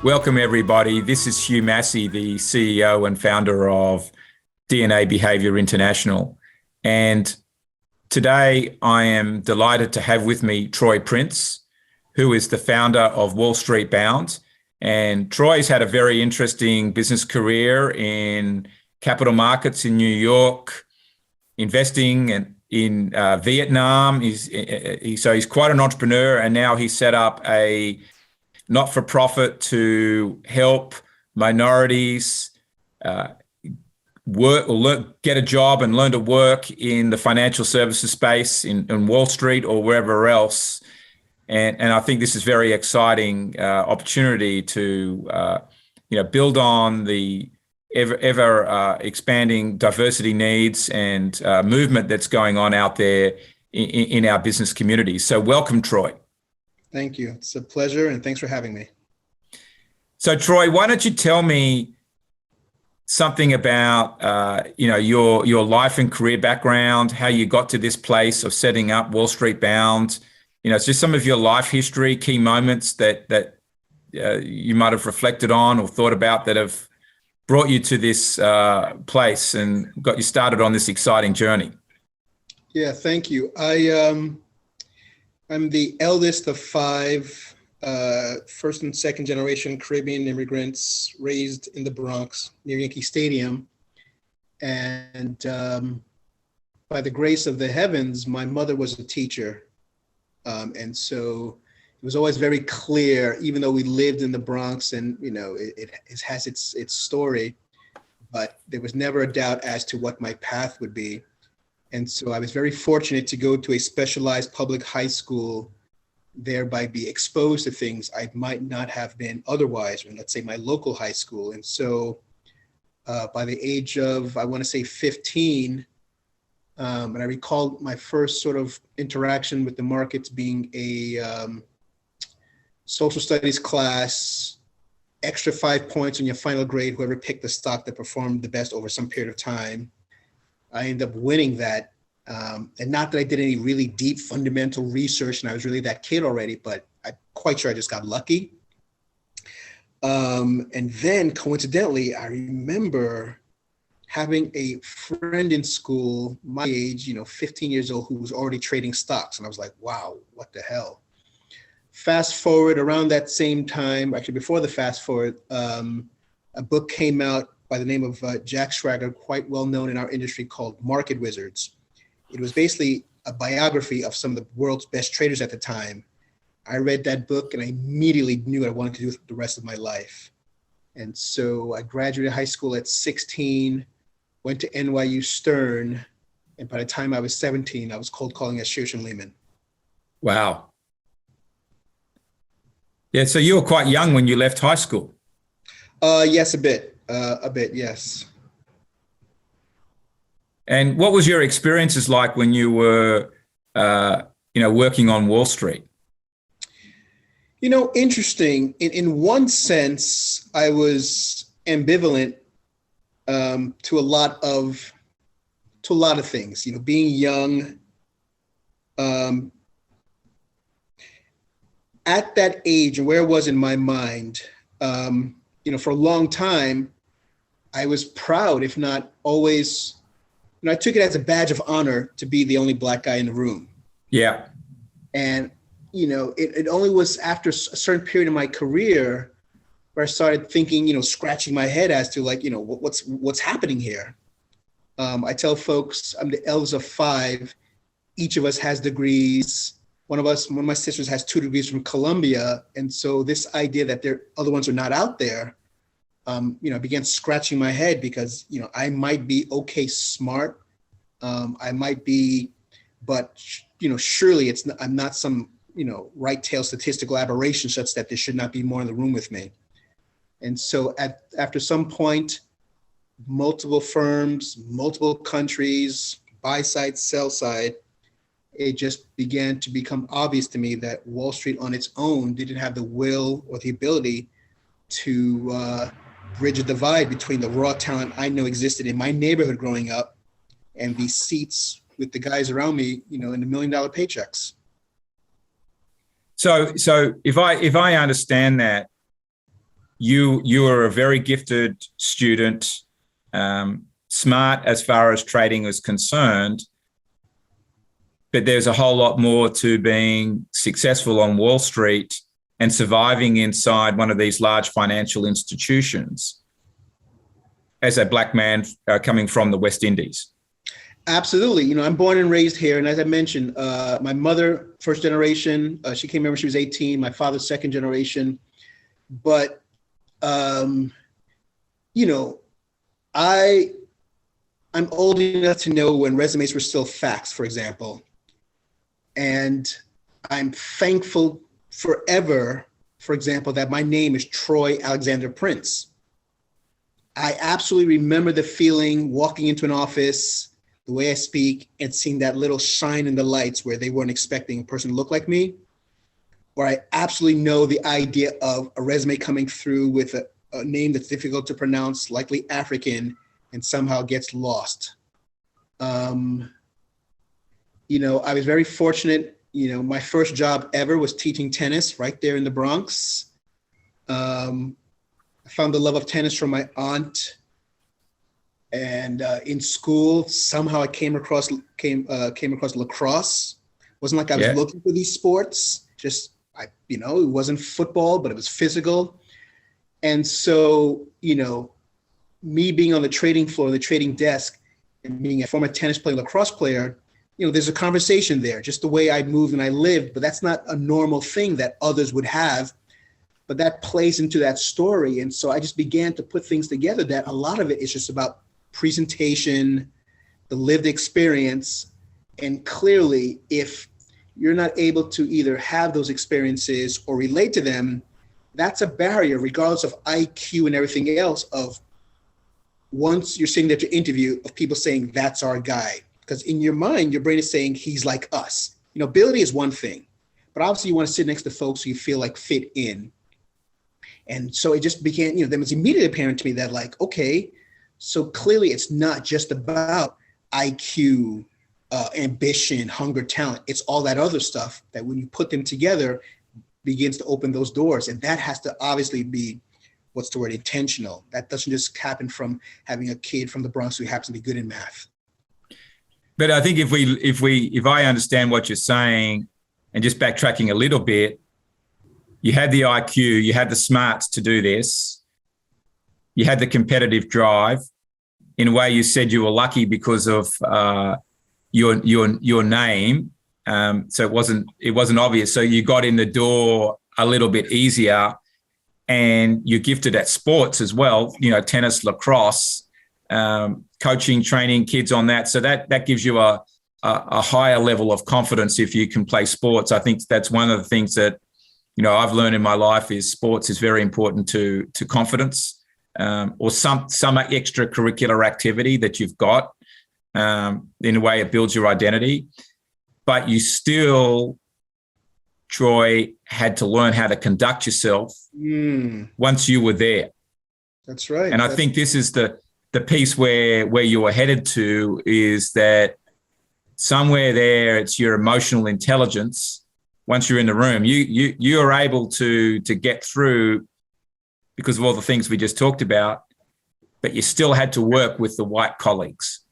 Welcome, everybody. This is Hugh Massie, the CEO and founder of DNA Behavior International. And today I am delighted to have with me Troy Prince, who is the founder of Wall Street Bound. And Troy's had a very interesting business career in capital markets in New York, investing in Vietnam. So he's quite an entrepreneur, and now he's set up a not-for-profit to help minorities work or get a job and learn to work in the financial services space in Wall Street or wherever else. And I think this is very exciting opportunity to build on the ever expanding diversity needs and movement that's going on out there in our business community. So welcome, Troy. Thank you. It's a pleasure, and thanks for having me. So, Troy, why don't you tell me something about your life and career background, how you got to this place of setting up Wall Street Bound? It's just some of your life history, key moments that you might have reflected on or thought about that have brought you to this place and got you started on this exciting journey. Yeah, thank you. I'm the eldest of five first and second generation Caribbean immigrants raised in the Bronx near Yankee Stadium. And by the grace of the heavens, my mother was a teacher. And so it was always very clear, even though we lived in the Bronx and, it has its story, but there was never a doubt as to what my path would be. And so I was very fortunate to go to a specialized public high school, thereby be exposed to things I might not have been otherwise in, let's say, my local high school. And so by the age of, I want to say 15, and I recall my first sort of interaction with the markets being a social studies class, extra 5 points on your final grade, whoever picked the stock that performed the best over some period of time. I ended up winning that. And not that I did any really deep fundamental research and I was really that kid already, but I'm quite sure I just got lucky. And then coincidentally, I remember having a friend in school, my age, 15 years old, who was already trading stocks. And I was like, wow, what the hell? Fast forward around that same time, actually before the fast forward, a book came out by the name of Jack Schwager, quite well known in our industry, called Market Wizards. It was basically a biography of some of the world's best traders at the time. I read that book and I immediately knew what I wanted to do with the rest of my life. And so I graduated high school at 16, went to NYU Stern, and by the time I was 17, I was cold calling at Shearson Lehman. Wow. Yeah, so you were quite young when you left high school. Yes, a bit, yes. And what was your experiences like when you were, working on Wall Street? Interesting. In one sense, I was ambivalent to a lot of things. Being young, at that age and where I was in my mind, for a long time, I was proud, if not always. I took it as a badge of honor to be the only Black guy in the room. Yeah. And, it only was after a certain period of my career where I started thinking, scratching my head as to what's happening here. I tell folks I'm the eldest of five. Each of us has degrees. One of my sisters has 2 degrees from Columbia. And so this idea that other ones are not out there, I began scratching my head because, I might be okay smart. I might be, but, surely I'm not some, right tail statistical aberration such that there should not be more in the room with me. And so after some point, multiple firms, multiple countries, buy side, sell side, it just began to become obvious to me that Wall Street on its own didn't have the will or the ability to bridge a divide between the raw talent I know existed in my neighborhood growing up and the seats with the guys around me, in the $1 million paychecks. So if I understand that, you are a very gifted student, smart as far as trading is concerned, but there's a whole lot more to being successful on Wall Street and surviving inside one of these large financial institutions as a black man coming from the West Indies. Absolutely. You know, I'm born and raised here. And as I mentioned, my mother, first generation, she came here when she was 18, my father, second generation. But, you know, I'm old enough to know when resumes were still facts, for example. And I'm thankful forever, for example, that my name is Troy Alexander Prince. I absolutely remember the feeling walking into an office, the way I speak, and seeing that little shine in the lights where they weren't expecting a person to look like me. Or I absolutely know the idea of a resume coming through with a name that's difficult to pronounce, likely African, and somehow gets lost. You know, I was very fortunate. You know, my first job ever was teaching tennis right there in the Bronx. I found the love of tennis from my aunt. And in school, somehow I came across lacrosse. It wasn't like I was looking for these sports. Just, you know, it wasn't football, but it was physical. And so, you know, me being on the trading floor, the trading desk, and being a former tennis player, lacrosse player, you know, there's a conversation there, just the way I moved and I lived, but that's not a normal thing that others would have, but that plays into that story. And so I just began to put things together that a lot of it is just about presentation, the lived experience. And clearly, if you're not able to either have those experiences or relate to them, that's a barrier, regardless of IQ and everything else, of once you're sitting there to interview, of people saying, that's our guy. Because in your mind, your brain is saying, he's like us. You know, ability is one thing, but obviously you want to sit next to folks who you feel like fit in. And so it just began, you know, then it was immediately apparent to me that, like, okay, so clearly it's not just about IQ, ambition, hunger, talent. It's all that other stuff that when you put them together begins to open those doors. And that has to obviously be, what's the word, intentional. That doesn't just happen from having a kid from the Bronx who happens to be good in math. But I think if I understand what you're saying, and just backtracking a little bit, you had the IQ, you had the smarts to do this, you had the competitive drive. In a way, you said you were lucky because of your name, so it wasn't obvious. So you got in the door a little bit easier, and you're gifted at sports as well. You know, tennis, lacrosse. Coaching, training kids on that. So that gives you a higher level of confidence if you can play sports. I think that's one of the things that, you know, I've learned in my life is sports is very important to confidence, or some extracurricular activity that you've got. In a way, it builds your identity. But you still, Troy, had to learn how to conduct yourself once you were there. That's right. And I think this is the piece where you are headed to, is that somewhere there, it's your emotional intelligence. Once you're in the room, you are able to get through because of all the things we just talked about, but you still had to work with the white colleagues.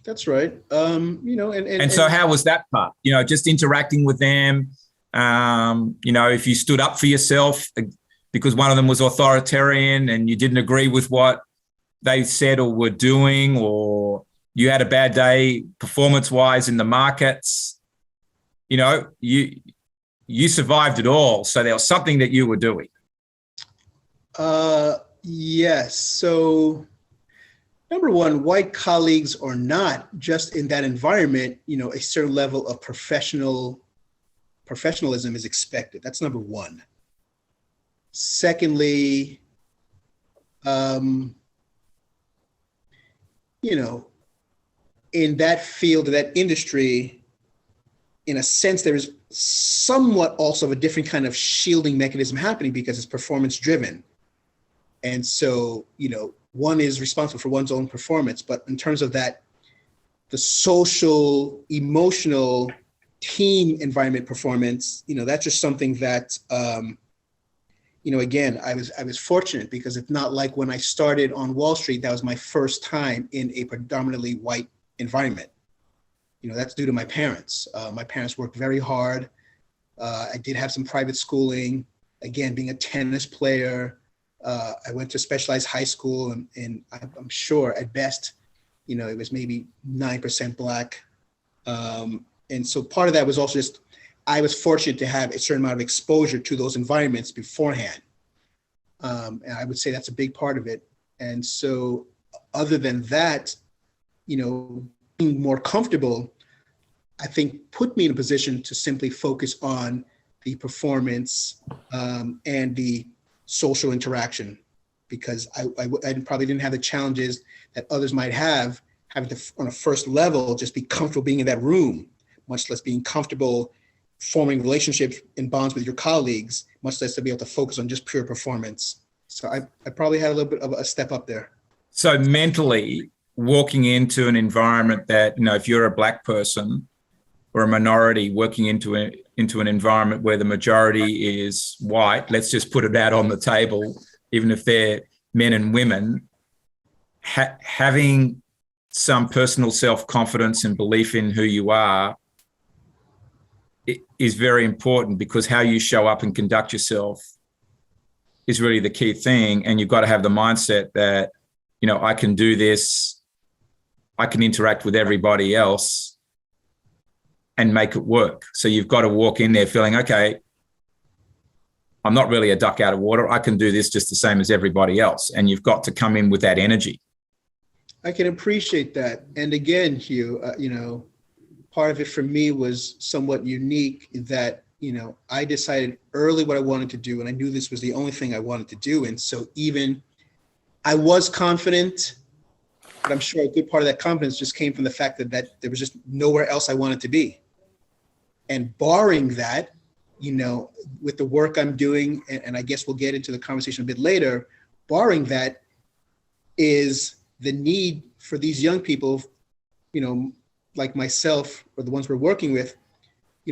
That's right. You know, and so how was that part? You know, just interacting with them. You know, if you stood up for yourself because one of them was authoritarian and you didn't agree with what they said or were doing, or you had a bad day performance-wise in the markets, you know, you survived it all. So there was something that you were doing. Yes. So number one, white colleagues or not, just in that environment, you know, a certain level of professionalism is expected. That's number one. Secondly, you know, in that field, that industry, in a sense, there is somewhat also of a different kind of shielding mechanism happening because it's performance driven. And so, you know, one is responsible for one's own performance, but in terms of that, the social, emotional, team environment performance, you know, that's just something that again, I was fortunate, because it's not like when I started on Wall Street, that was my first time in a predominantly white environment. That's due to my parents. My parents worked very hard. I did have some private schooling. Again, being a tennis player, I went to specialized high school, and I'm sure at best, it was maybe 9% Black. And so part of that was also just, I was fortunate to have a certain amount of exposure to those environments beforehand. And I would say that's a big part of it. And so other than that, being more comfortable, I think, put me in a position to simply focus on the performance and the social interaction, because I probably didn't have the challenges that others might have, having to, on a first level, just be comfortable being in that room, much less being comfortable forming relationships and bonds with your colleagues, much less to be able to focus on just pure performance. So I probably had a little bit of a step up there. So mentally, walking into an environment that, if you're a Black person or a minority working into an environment where the majority is white, let's just put it out on the table, even if they're men and women, having some personal self-confidence and belief in who you are is very important, because how you show up and conduct yourself is really the key thing. And you've got to have the mindset that, I can do this, I can interact with everybody else and make it work. So you've got to walk in there feeling, okay, I'm not really a duck out of water. I can do this just the same as everybody else. And you've got to come in with that energy. I can appreciate that. And again, Hugh, part of it for me was somewhat unique, that, I decided early what I wanted to do, and I knew this was the only thing I wanted to do. And so even I was confident, but I'm sure a good part of that confidence just came from the fact that there was just nowhere else I wanted to be. And barring that, with the work I'm doing, and I guess we'll get into the conversation a bit later, barring that is the need for these young people, like myself or the ones we're working with,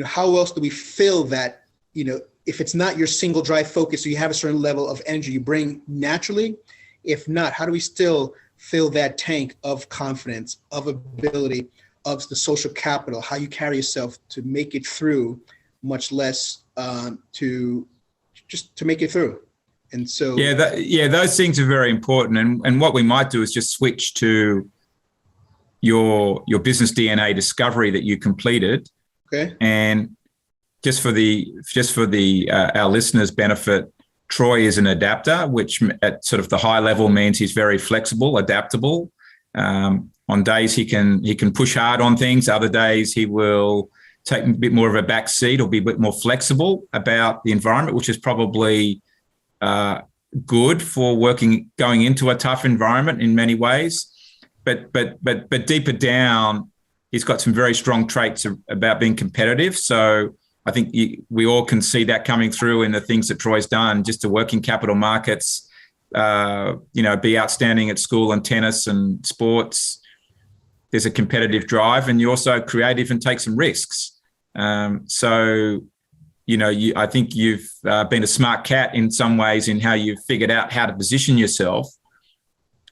how else do we fill that, if it's not your single drive focus, so you have a certain level of energy you bring naturally. If not, how do we still fill that tank of confidence, of ability, of the social capital, how you carry yourself to make it through, much less to make it through. And so those things are very important. And what we might do is just switch to your business DNA discovery that you completed. Okay. And just for the our listeners' benefit, Troy is an adapter, which at sort of the high level means he's very flexible, adaptable. On days he can push hard on things. Other days he will take a bit more of a back seat or be a bit more flexible about the environment, which is probably good for going into a tough environment in many ways. But deeper down, he's got some very strong traits about being competitive. So I think we all can see that coming through in the things that Troy's done, just to work in capital markets, be outstanding at school and tennis and sports. There's a competitive drive, and you're also creative and take some risks. I think you've been a smart cat in some ways in how you've figured out how to position yourself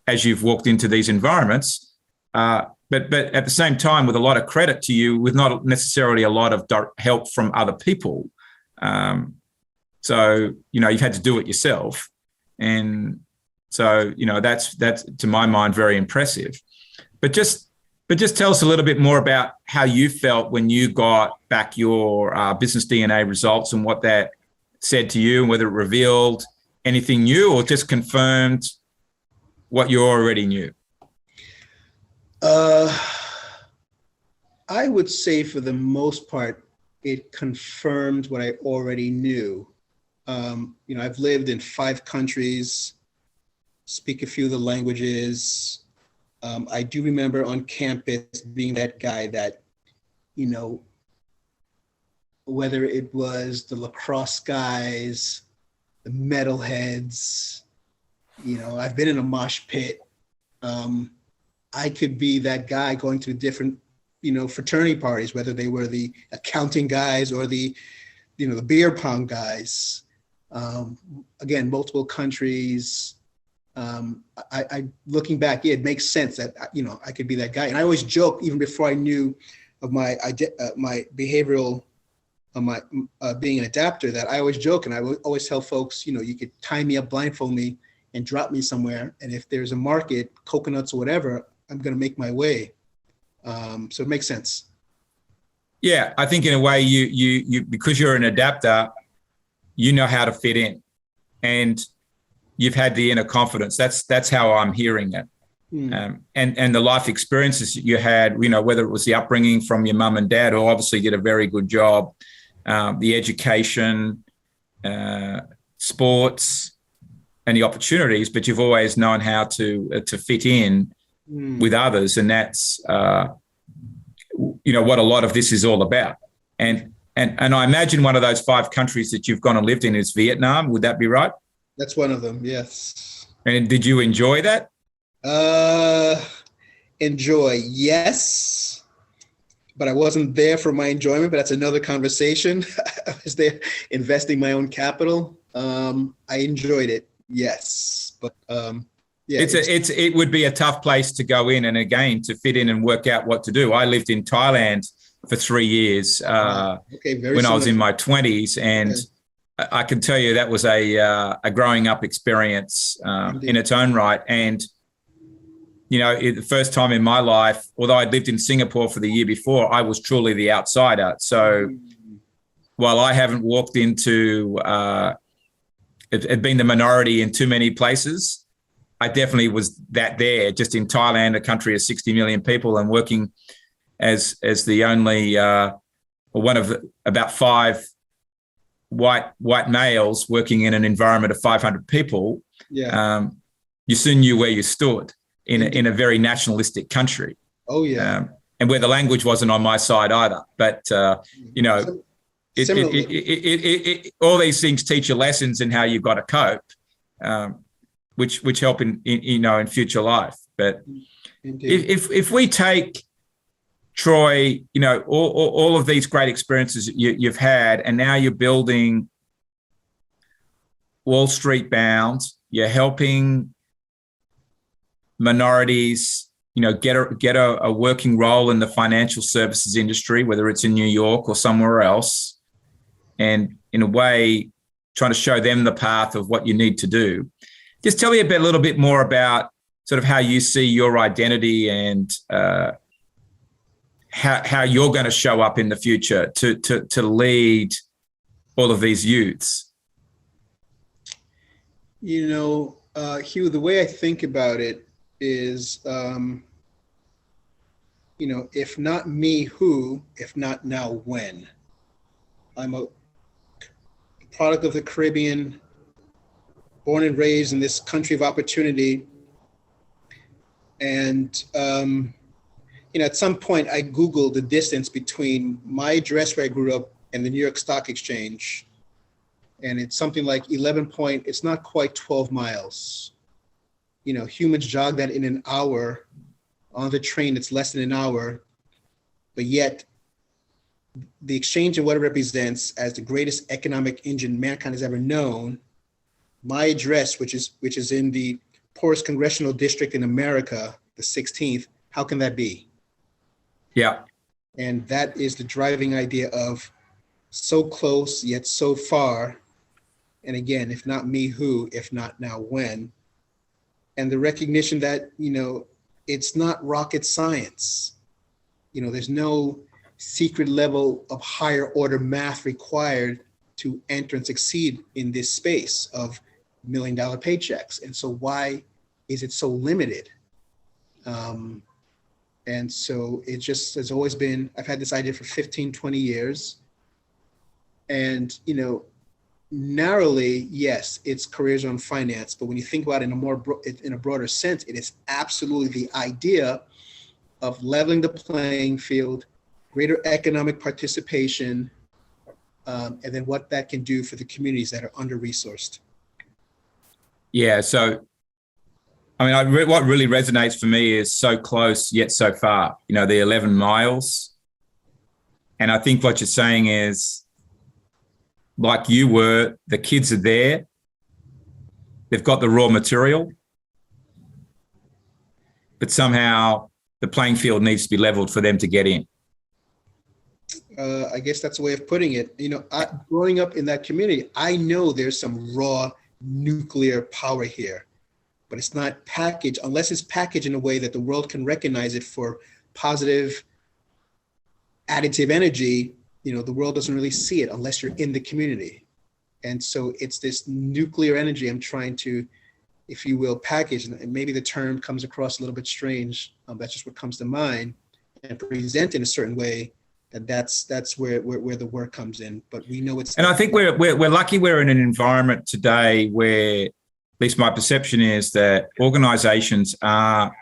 as you've walked into these environments. But at the same time, with a lot of credit to you, with not necessarily a lot of help from other people. You've had to do it yourself. And so, that's to my mind, very impressive. But just tell us a little bit more about how you felt when you got back your business DNA results and what that said to you, and whether it revealed anything new or just confirmed what you already knew. I would say for the most part, it confirmed what I already knew. I've lived in 5 countries, speak a few of the languages. I do remember on campus being that guy that, whether it was the lacrosse guys, the metalheads, I've been in a mosh pit. I could be that guy going to different, fraternity parties, whether they were the accounting guys or the beer pong guys. Again, multiple countries. I looking back, yeah, it makes sense that I could be that guy. And I always joke, even before I knew of my behavioral, my being an adapter, that I always joke, and I would always tell folks, you could tie me up, blindfold me, and drop me somewhere, and if there's a market, coconuts or whatever, I'm going to make my way. So it makes sense. Yeah, I think in a way you because you're an adapter, you know how to fit in, and you've had the inner confidence. That's how I'm hearing it. And the life experiences you had, whether it was the upbringing from your mum and dad, who obviously did a very good job, the education, sports, and the opportunities, but you've always known how to fit in with others, and that's what a lot of this is all about. And I imagine one of those 5 countries that you've gone and lived in is Vietnam. Would that be right? That's one of them, yes. And did you enjoy that? Enjoy, yes, but I wasn't there for my enjoyment, but that's another conversation. I was there investing my own capital. I enjoyed it, yes, but yeah. It would be a tough place to go in, and again, to fit in and work out what to do. I lived in Thailand for 3 years when I was in my 20s, and I can tell you that was a growing up experience in its own right. And the first time in my life, although I'd lived in Singapore for the year before, I was truly the outsider. So while I haven't walked into, it been the minority in too many places, I definitely was that there, just in Thailand, a country of 60 million people, and working as the only, one of about 5 white males working in an environment of 500 people. You soon knew where you stood in a very nationalistic country. Oh yeah. And where the language wasn't on my side either. But all these things teach you lessons in how you've got to cope, which help in future life. But if we take Troy, all of these great experiences you've had, and now you're building Wall Street bound, you're helping minorities, get a working role in the financial services industry, whether it's in New York or somewhere else, and in a way trying to show them the path of what you need to do. Just tell me a little bit more about sort of how you see your identity and how you're going to show up in the future to lead all of these youths. Hugh, the way I think about it is, if not me, who? If not now, when? I'm a product of the Caribbean, born and raised in this country of opportunity. And, at some point I Googled the distance between my address where I grew up and the New York Stock Exchange. And it's something like it's not quite 12 miles. Humans jog that in an hour. On the train, it's less than an hour. But yet, the exchange and what it represents as the greatest economic engine mankind has ever known, my address, which is in the poorest congressional district in America, the 16th, how can that be? Yeah. And that is the driving idea of so close, yet so far. And again, if not me, who? If not now, when? And the recognition that, it's not rocket science. There's no secret level of higher order math required to enter and succeed in this space of $1 million paychecks. And so why is it so limited? And so it just has always been, I've had this idea for 15, 20 years. And, narrowly, yes, it's careers on finance. But when you think about it in a broader sense, it is absolutely the idea of leveling the playing field, greater economic participation, and then what that can do for the communities that are under-resourced. Yeah, so, what really resonates for me is so close yet so far, the 11 miles. And I think what you're saying is like you were, the kids are there. They've got the raw material, but somehow the playing field needs to be leveled for them to get in. I guess that's a way of putting it. Growing up in that community, I know there's some raw nuclear power here, but it's not packaged, unless it's packaged in a way that the world can recognize it for positive additive energy. The world doesn't really see it unless you're in the community. And so it's this nuclear energy I'm trying to, if you will, package, and maybe the term comes across a little bit strange. That's just what comes to mind, and present in a certain way. And that's where the work comes in. But we know it's. And I think we're lucky we're in an environment today where, at least my perception is, that organisations are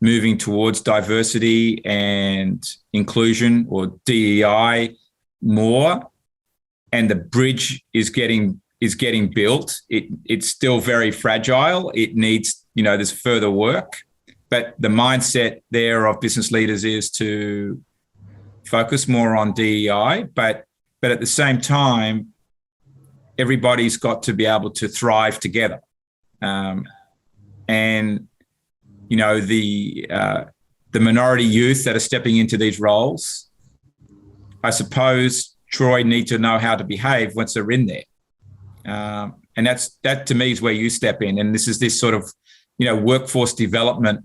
moving towards diversity and inclusion, or DEI, more, and the bridge is getting built. It's still very fragile. It needs, there's further work, but the mindset there of business leaders is to focus more on DEI, but at the same time, everybody's got to be able to thrive together. And the minority youth that are stepping into these roles, I suppose Troy need to know how to behave once they're in there. And that to me is where you step in. And this is this sort of, workforce development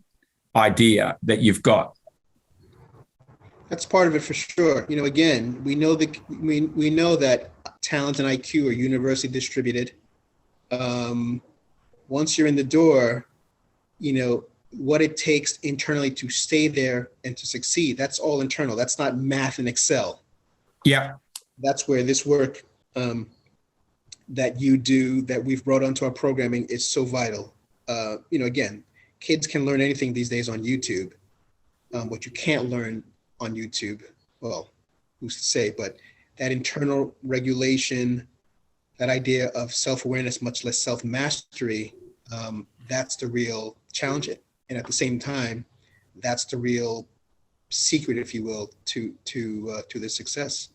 idea that you've got. That's part of it for sure. Again, we know that talent and IQ are universally distributed. Once you're in the door, what it takes internally to stay there and to succeed, that's all internal. That's not math and Excel. Yeah. That's where this work that you do, that we've brought onto our programming, is so vital. Again, kids can learn anything these days on YouTube. What you can't learn on YouTube, well, who's to say, but that internal regulation, that idea of self-awareness, much less self-mastery, that's the real challenge. And at the same time, that's the real secret, if you will, to the success.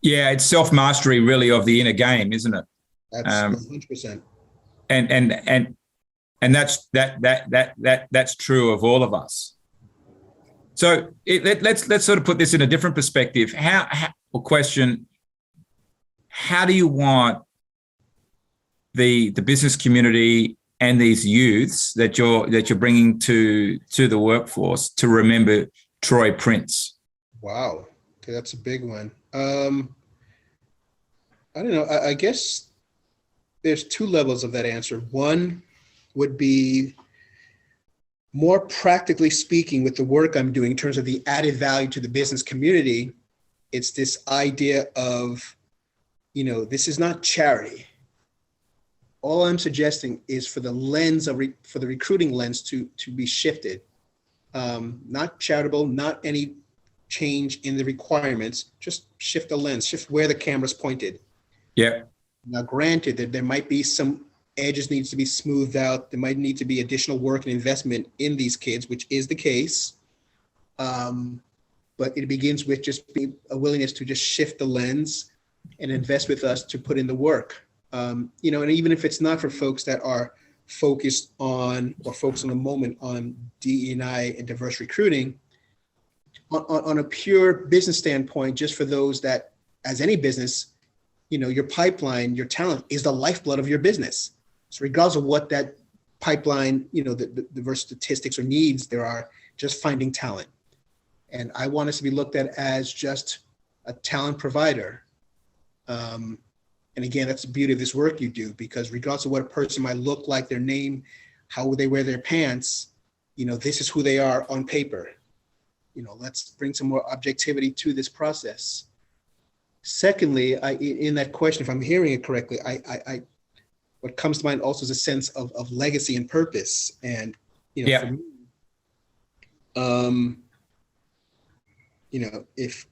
Yeah, it's self-mastery really of the inner game, isn't it? That's 100%. And that's true of all of us. So let's sort of put this in a different perspective. How do you want the business community and these youths that you're bringing to the workforce to remember Troy Prince? Wow, okay, that's a big one. I don't know. I guess there's two levels of that answer. One would be, more practically speaking, with the work I'm doing in terms of the added value to the business community, it's this idea of, this is not charity. All I'm suggesting is for the lens for the recruiting lens to be shifted. Not charitable, not any change in the requirements, just shift the lens, shift where the camera's pointed. Yeah. Now, granted that there might be some edges needs to be smoothed out. There might need to be additional work and investment in these kids, which is the case. But it begins with just being a willingness to just shift the lens and invest with us to put in the work. And even if it's not for folks that are focused on the moment on DE&I and diverse recruiting, on a pure business standpoint, just for those that, as any business, your pipeline, your talent is the lifeblood of your business. So regardless of what that pipeline, the diverse statistics or needs there are, just finding talent. And I want us to be looked at as just a talent provider. And again, that's the beauty of this work you do, because regardless of what a person might look like, their name, how they wear their pants, this is who they are on paper. Let's bring some more objectivity to this process. Secondly, in that question, if I'm hearing it correctly, what comes to mind also is a sense of legacy and purpose. And, for me, if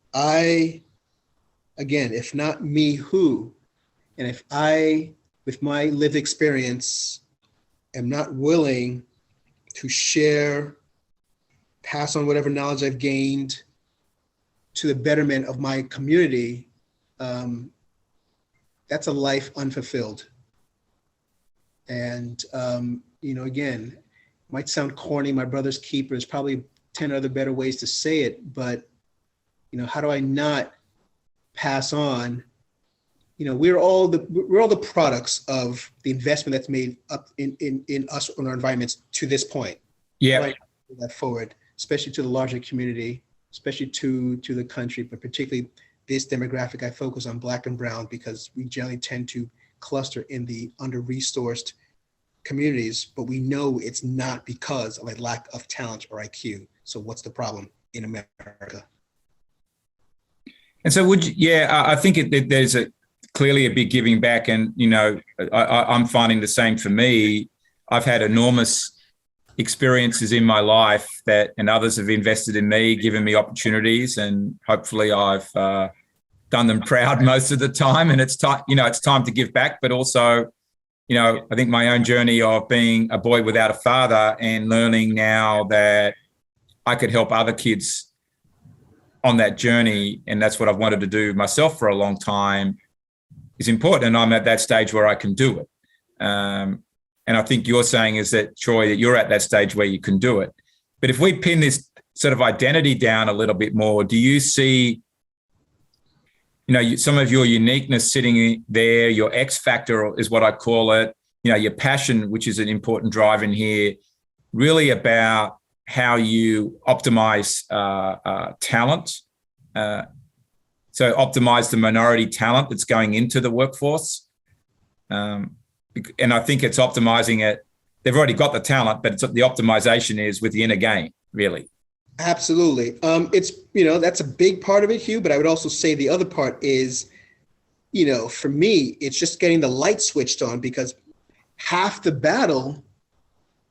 not me, who? And if I, with my lived experience, am not willing to share, pass on whatever knowledge I've gained to the betterment of my community, that's a life unfulfilled. And, again, might sound corny, my brother's keeper. There's probably 10 other better ways to say it, but, how do I not pass on? We're all the products of the investment that's made up in us, in our environments to this point. Yeah. Right. That forward, especially to the larger community, especially to the country, but particularly this demographic. I focus on Black and Brown because we generally tend to cluster in the under-resourced communities, but we know it's not because of a lack of talent or IQ. So what's the problem in America? And so I think there's clearly a big giving back. And, I'm finding the same for me. I've had enormous experiences in my life and others have invested in me, given me opportunities, and hopefully I've done them proud most of the time. And it's time, it's time to give back, but also, I think my own journey of being a boy without a father and learning now that I could help other kids on that journey, and that's what I've wanted to do myself for a long time, is important. And I'm at that stage where I can do it. And I think you're saying is that, Troy, that you're at that stage where you can do it. But if we pin this sort of identity down a little bit more, do you see, some of your uniqueness sitting there, your X factor is what I call it, your passion, which is an important drive in here, really about how you optimize talent. So optimize the minority talent that's going into the workforce. And I think it's optimizing it. They've already got the talent, but the optimization is with the inner game, really. Absolutely. It's, that's a big part of it, Hugh, but I would also say the other part is, for me, it's just getting the light switched on, because half the battle,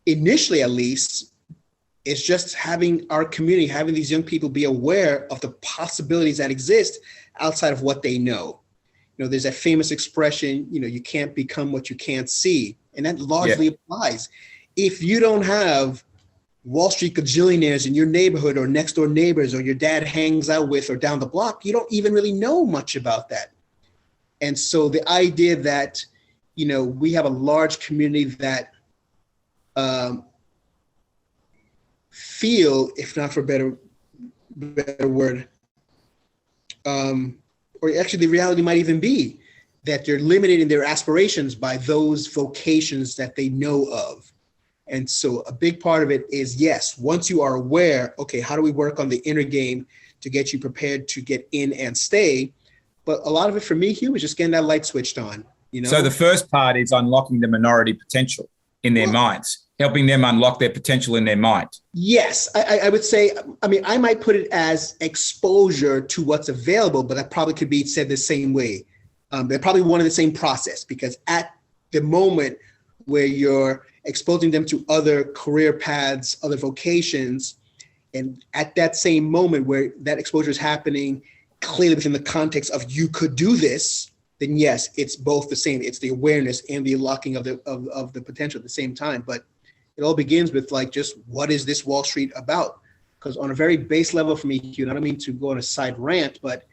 initially at least, is just having our community, having these young people be aware of the possibilities that exist outside of what they know. There's that famous expression, you can't become what you can't see. And that largely applies. If you don't have Wall Street gajillionaires in your neighborhood or next door neighbors or your dad hangs out with or down the block, you don't even really know much about that. And so the idea that, we have a large community that feel, if not for a better word, or actually the reality might even be that they're limited in their aspirations by those vocations that they know of. And so a big part of it is, yes, once you are aware, okay, how do we work on the inner game to get you prepared to get in and stay? But a lot of it for me, Hugh, is just getting that light switched on. So the first part is unlocking the minority potential in their minds, helping them unlock their potential in their mind. Yes, I would say, I might put it as exposure to what's available, but that probably could be said the same way. They're probably one and the same process, because at the moment where you're exposing them to other career paths, other vocations, and at that same moment where that exposure is happening clearly within the context of you could do this, then yes, it's both the same. It's the awareness and the unlocking of the potential at the same time. But it all begins with just what is this Wall Street about? Because on a very base level for me, Hugh, and I don't mean to go on a side rant, but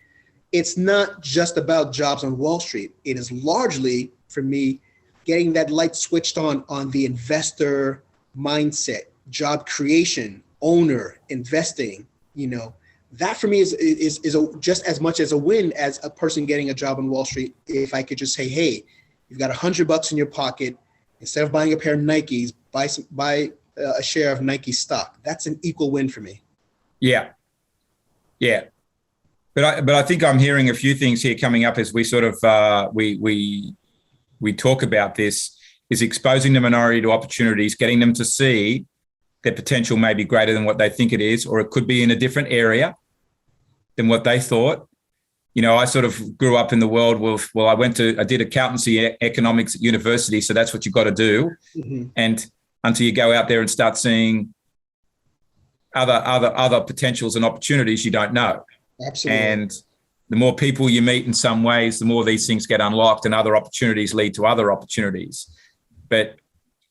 it's not just about jobs on Wall Street. It is largely, for me, getting that light switched on the investor mindset, job creation, owner, investing. That for me is just as much as a win as a person getting a job on Wall Street. If I could just say, hey, you've got $100 in your pocket, instead of buying a pair of Nikes, buy a share of Nike stock. That's an equal win for me. Yeah. But I think I'm hearing a few things here coming up as we sort of we talk about this, is exposing the minority to opportunities, getting them to see their potential may be greater than what they think it is, or it could be in a different area than what they thought. I sort of grew up in the world with, I did accountancy economics at university, so that's what you've got to do. Mm-hmm. And until you go out there and start seeing other potentials and opportunities, you don't know. Absolutely. And the more people you meet in some ways, the more these things get unlocked and other opportunities lead to other opportunities. But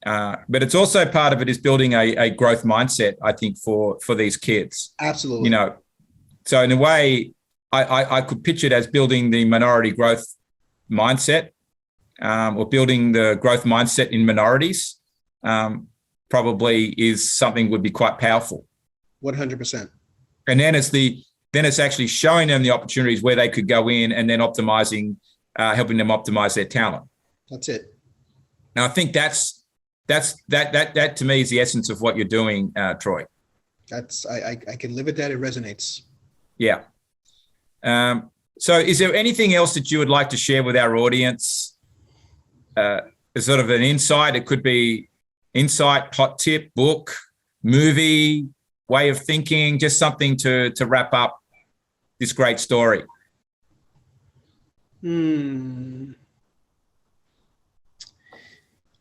it's also part of it is building a growth mindset, I think, for these kids. Absolutely. So in a way, I could picture it as building the minority growth mindset, or building the growth mindset in minorities, probably is something would be quite powerful. 100%. And then it's actually showing them the opportunities where they could go in, and then optimizing, helping them optimize their talent. That's it. And I think that to me is the essence of what you're doing, Troy. I can live with that. It resonates. Yeah. So is there anything else that you would like to share with our audience? As sort of an insight, it could be insight, hot tip, book, movie, way of thinking, just something to wrap up this great story.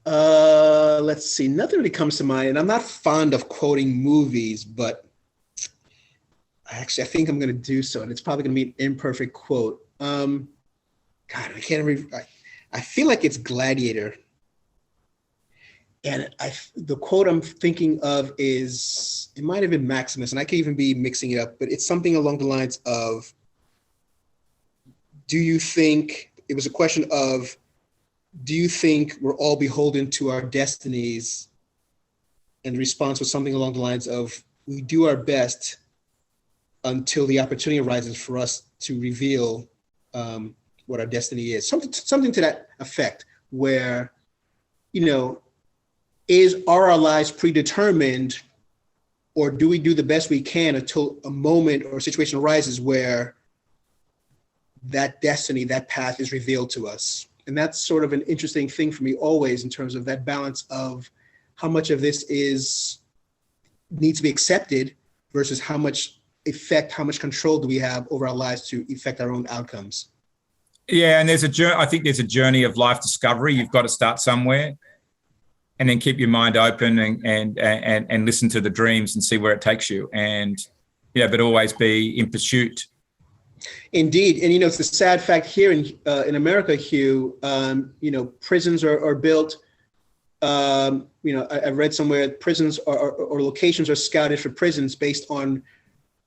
Let's see. Nothing really comes to mind. And I'm not fond of quoting movies, but I think I'm going to do so. And it's probably going to be an imperfect quote. God, I can't remember. I feel like it's Gladiator. And the quote I'm thinking of is, it might have been Maximus, and I could even be mixing it up, but it's something along the lines of, it was a question of, do you think we're all beholden to our destinies? And the response was something along the lines of, we do our best until the opportunity arises for us to reveal what our destiny is. Something to that effect, where, are our lives predetermined, or do we do the best we can until a moment or a situation arises where that destiny, that path is revealed to us? And that's sort of an interesting thing for me always, in terms of that balance of how much of this needs to be accepted versus how much control do we have over our lives to affect our own outcomes. Yeah, and I think there's a journey of life discovery. You've got to start somewhere, and then keep your mind open and listen to the dreams and see where it takes you. And but always be in pursuit. Indeed. And, it's the sad fact here in America, Hugh, prisons are built. I read somewhere prisons or locations are scouted for prisons based on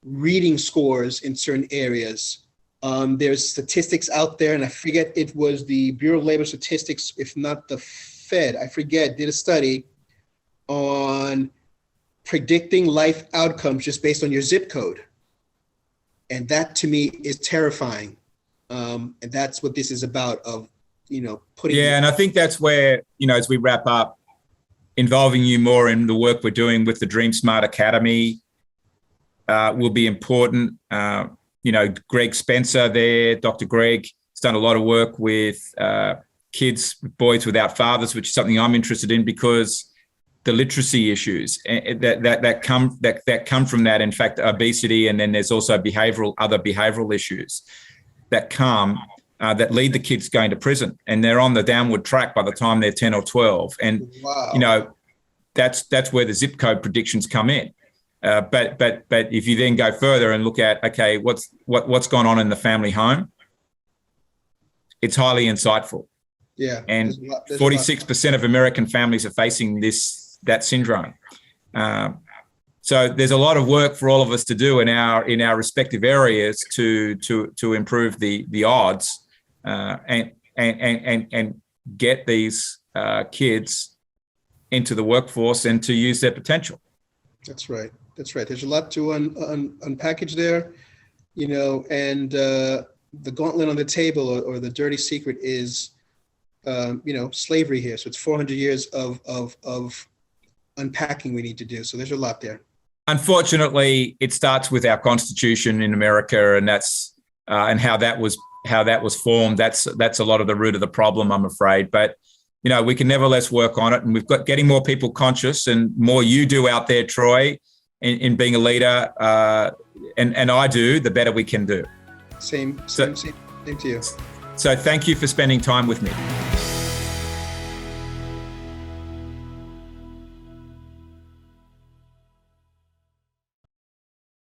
reading scores in certain areas. There's statistics out there, and I forget, it was the Bureau of Labor Statistics, if not the Fed, I forget, did a study on predicting life outcomes just based on your zip code. And that to me is terrifying. And that's what this is about, of, putting. Yeah, and I think that's where, as we wrap up, involving you more in the work we're doing with the Dream Smart Academy will be important. Greg Spencer there, Dr. Greg, has done a lot of work with kids, boys without fathers, which is something I'm interested in, because the literacy issues that come from that, in fact, obesity, and then there's also other behavioral issues that come that lead the kids going to prison, and they're on the downward track by the time they're 10 or 12. And wow. That's where the zip code predictions come in. But if you then go further and look at, okay, what's gone on in the family home, it's highly insightful. Yeah. And 46% of American families are facing that syndrome. So there's a lot of work for all of us to do in our respective areas to improve the odds and get these kids into the workforce and to use their potential. That's right. There's a lot to unpackage there, and the gauntlet on the table, or the dirty secret, is slavery here. So it's 400 years of unpacking we need to do. So there's a lot there. Unfortunately, it starts with our Constitution in America, and that's and how that was formed. That's a lot of the root of the problem, I'm afraid. But we can nevertheless work on it, and we've got getting more people conscious, and more you do out there, Troy, in being a leader, and I do, the better we can do. Same to you. So thank you for spending time with me.